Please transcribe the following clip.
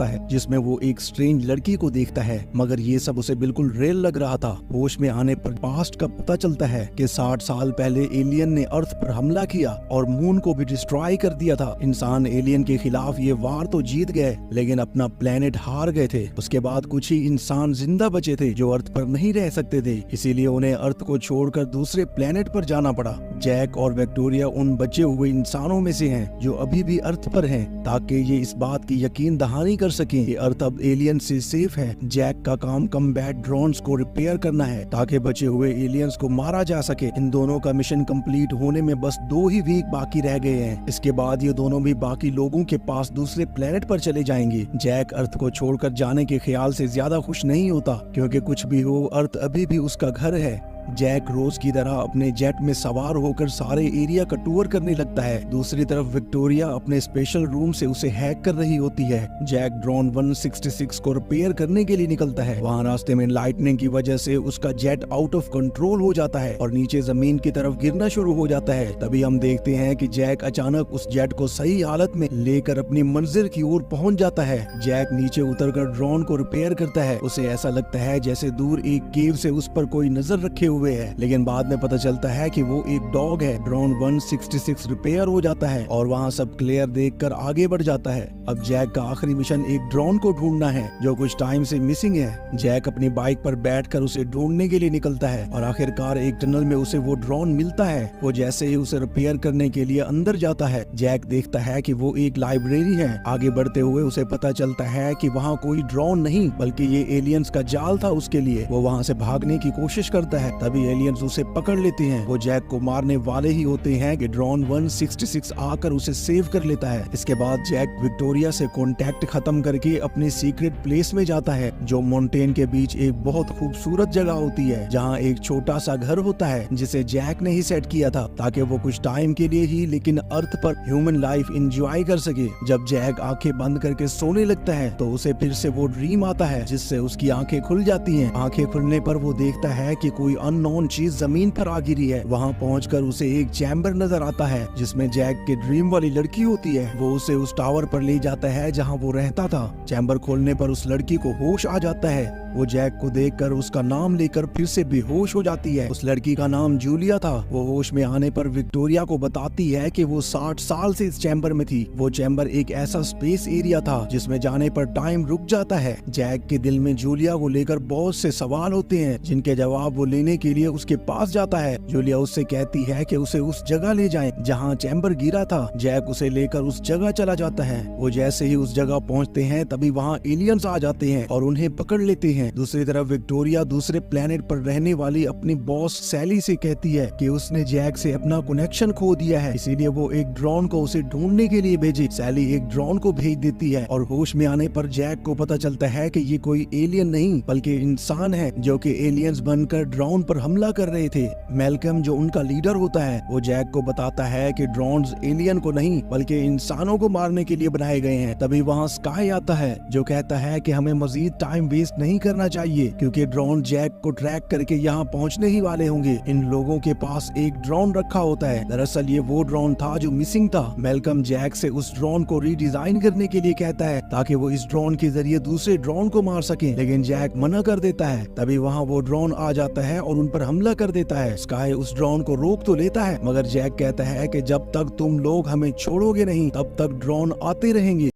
है जिसमें वो एक स्ट्रेंज लड़की को देखता है, मगर ये सब उसे बिल्कुल रियल लग रहा था। होश में आने पर पास्ट का पता चलता है कि 60 साल पहले एलियन ने अर्थ पर हमला किया और मून को भी डिस्ट्रॉय कर दिया था। इंसान एलियन के खिलाफ ये वार तो जीत गए, लेकिन अपना प्लेनेट हार गए थे। उसके बाद कुछ ही इंसान जिंदा बचे थे जो अर्थ पर नहीं रह सकते थे, इसीलिए उन्हें अर्थ को छोड़कर दूसरे प्लेनेट पर जाना पड़ा। जैक और विक्टोरिया उन बचे हुए इंसानों में से हैं जो अभी भी अर्थ पर हैं, ताकि ये इस बात की यकीन दहानी कर सकें कि अर्थ अब एलियन से सेफ है। जैक का काम कम्बैट ड्रोन्स को रिपेयर करना है ताकि बचे हुए एलियंस को मारा जा सके। इन दोनों का मिशन कंप्लीट होने में बस 2 ही वीक बाकी रह गए हैं। इसके बाद ये दोनों भी बाकी लोगों के पास दूसरे प्लेनेट पर चले जाएंगे। जैक अर्थ को छोड़कर जाने के ख्याल से ज्यादा खुश नहीं होता, क्योंकि कुछ भी हो अर्थ अभी भी उसका घर है। जैक रोज की तरह अपने जेट में सवार होकर सारे एरिया का टूर करने लगता है। दूसरी तरफ विक्टोरिया अपने स्पेशल रूम से उसे हैक कर रही होती है। जैक ड्रोन 166 को रिपेयर करने के लिए निकलता है। वहाँ रास्ते में लाइटनिंग की वजह से उसका जेट आउट ऑफ कंट्रोल हो जाता है और नीचे जमीन की तरफ गिरना शुरू हो जाता है। तभी हम देखते हैं कि जैक अचानक उस जेट को सही हालत में लेकर अपनी मंजिल की ओर पहुंच जाता है। जैक नीचे उतरकर ड्रोन को रिपेयर करता है। उसे ऐसा लगता है जैसे दूर एक केव से उस पर कोई नजर रखे हुए है, लेकिन बाद में पता चलता है कि वो एक डॉग है। ड्रोन 166 रिपेयर हो जाता है और वहाँ सब क्लियर देखकर आगे बढ़ जाता है। अब जैक का आखिरी मिशन एक ड्रोन को ढूंढना है जो कुछ टाइम से मिसिंग है। जैक अपनी बाइक पर बैठकर उसे ढूंढने के लिए निकलता है और आखिरकार एक टनल में उसे वो ड्रोन मिलता है। वो जैसे ही उसे रिपेयर करने के लिए अंदर जाता है, जैक देखता है कि वो एक लाइब्रेरी है। आगे बढ़ते हुए उसे पता चलता है कि वहाँ कोई ड्रोन नहीं बल्कि ये एलियंस का जाल था उसके लिए। वो वहाँ से भागने की कोशिश करता है, तभी एलियंस उसे पकड़ लेते हैं। वो जैक को मारने वाले ही होते हैं कि ड्रोन 166 आकर उसे सेव कर लेता है। इसके बाद जैक विक्टोरिया से कांटेक्ट खत्म करके अपने सीक्रेट प्लेस में जाता है, जो माउंटेन के बीच एक बहुत खूबसूरत जगह होती है, जहाँ एक छोटा सा घर होता है जिसे जैक ने ही सेट किया था ताकि वो कुछ टाइम के लिए ही लेकिन अर्थ पर ह्यूमन लाइफ एंजॉय कर सके। जब जैक आंखें बंद करके सोने लगता है तो उसे फिर से वो ड्रीम आता है जिससे उसकी आंखें खुल जाती हैं। आंखें खुलने पर वो देखता है कि कोई अननोन चीज जमीन पर आ गिरी है। वहाँ पहुंचकर उसे एक चैम्बर नजर आता है जिसमें जैक के ड्रीम वाली लड़की होती है। वो उसे उस टावर पर ले जाता है जहाँ वो रहता था। चैम्बर खोलने पर उस लड़की को होश आ जाता है। वो जैक को देखकर उसका नाम लेकर फिर से बेहोश हो जाती है। उस लड़की का नाम जूलिया था। वो होश में आने पर विक्टोरिया को बताती है कि वो 60 साल से इस चैम्बर में थी। वो चैम्बर एक ऐसा स्पेस एरिया था जिसमें जाने पर टाइम रुक जाता है। जैक के दिल में जूलिया को लेकर बहुत से सवाल होते हैं जिनके जवाब वो लेने के लिए उसके पास जाता है। जूलिया उससे कहती है कि उसे उस जगह ले जाएं जहां चैम्बर गिरा था। जैक उसे लेकर उस जगह चला जाता है। वो जैसे ही उस जगह पहुंचते हैं तभी वहां एलियंस आ जाते हैं और उन्हें पकड़ लेते हैं। दूसरी तरफ विक्टोरिया दूसरे प्लेनेट पर रहने वाली अपनी बॉस सैली से कहती है कि उसने जैक से अपना कनेक्शन खो दिया है, इसीलिए वो एक ड्रोन को उसे ढूंढने के लिए भेजे। सैली एक ड्रोन को भेज देती है और होश में आने पर जैक को पता चलता है कि ये कोई एलियन नहीं बल्कि इंसान है जो कि एलियंस बनकर ड्रोन पर हमला कर रहे थे। मैल्कम जो उनका लीडर होता है वो जैक को बताता है कि ड्रोन्स एलियन को नहीं बल्कि इंसानों को मारने के लिए बनाए गए हैं। तभी वहाँ स्काई आता है जो कहता है कि हमें मजीद टाइम वेस्ट नहीं करना चाहिए क्योंकि ड्रोन जैक को ट्रैक करके यहाँ पहुँचने ही वाले होंगे। इन लोगों के पास एक ड्रोन रखा होता है। दरअसल ये वो ड्रोन था जो मिसिंग था। मैल्कम जैक से उस ड्रोन को रीडिजाइन करने के लिए कहता है ताकि वो इस ड्रोन के जरिए दूसरे ड्रोन को मार सके, लेकिन जैक मना कर देता है। तभी वहाँ वो ड्रोन आ जाता है और उन पर हमला कर देता है। स्काई उस ड्रोन को रोक तो लेता है, मगर जैक कहता है कि जब तक तुम लोग हमें छोड़ोगे नहीं तब तक ड्रोन आते रहेंगे।